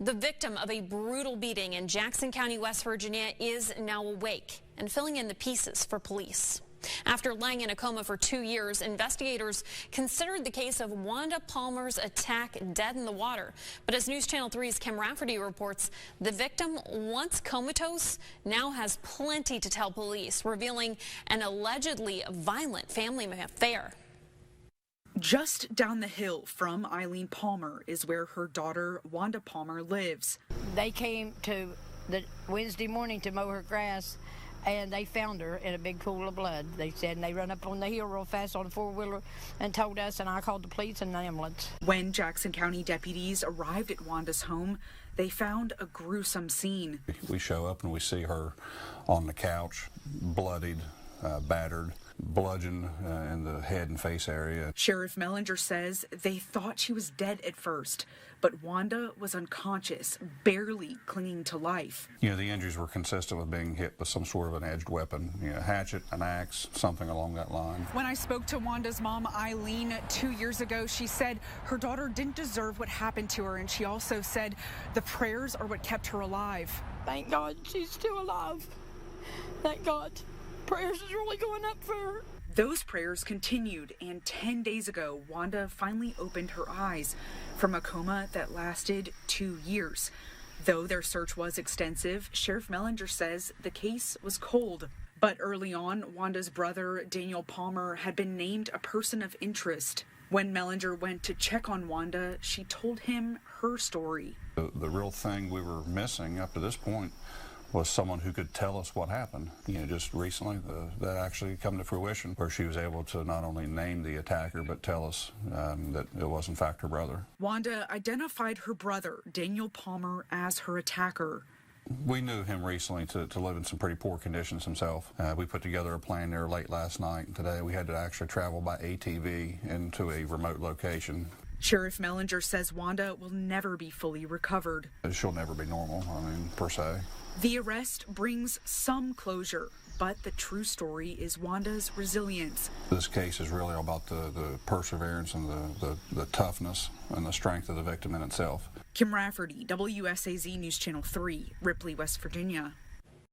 The victim of a brutal beating in Jackson County, West Virginia, is now awake and filling in the pieces for police. After lying in a coma for 2 years, investigators considered the case of Wanda Palmer's attack dead in the water. But as News Channel 3's Kim Rafferty reports, the victim, once comatose, now has plenty to tell police, revealing an allegedly violent family affair. Just down the hill from Eileen Palmer is where her daughter, Wanda Palmer, lives. They came to the Wednesday morning to mow her grass, and they found her in a big pool of blood, they said, and they run up on the hill real fast on a four-wheeler and told us, and I called the police and the ambulance. When Jackson County deputies arrived at Wanda's home, they found a gruesome scene. We show up and we see her on the couch, bloodied, battered, bludgeoned in the head and face area. Sheriff Mellinger says they thought she was dead at first, but Wanda was unconscious, barely clinging to life. The injuries were consistent with being hit with some sort of an edged weapon, a hatchet, an axe, something along that line. When I spoke to Wanda's mom, Eileen, 2 years ago, she said her daughter didn't deserve what happened to her, and she also said the prayers are what kept her alive. Thank God she's still alive. Thank God. Prayers is really going up for her. Those prayers continued, and 10 days ago, Wanda finally opened her eyes from a coma that lasted 2 years. Though their search was extensive, Sheriff Mellinger says the case was cold. But early on, Wanda's brother, Daniel Palmer, had been named a person of interest. When Mellinger went to check on Wanda, she told him her story. The real thing we were missing up to this point was someone who could tell us what happened. Just recently, that actually come to fruition, where she was able to not only name the attacker, but tell us that it was in fact her brother. Wanda identified her brother, Daniel Palmer, as her attacker. We knew him recently to live in some pretty poor conditions himself. We put together a plan there late last night, and today we had to actually travel by ATV into a remote location. Sheriff Mellinger says Wanda will never be fully recovered. She'll never be normal, per se. The arrest brings some closure, but the true story is Wanda's resilience. This case is really about the perseverance and the toughness and the strength of the victim in itself. Kim Rafferty, WSAZ News Channel 3, Ripley, West Virginia.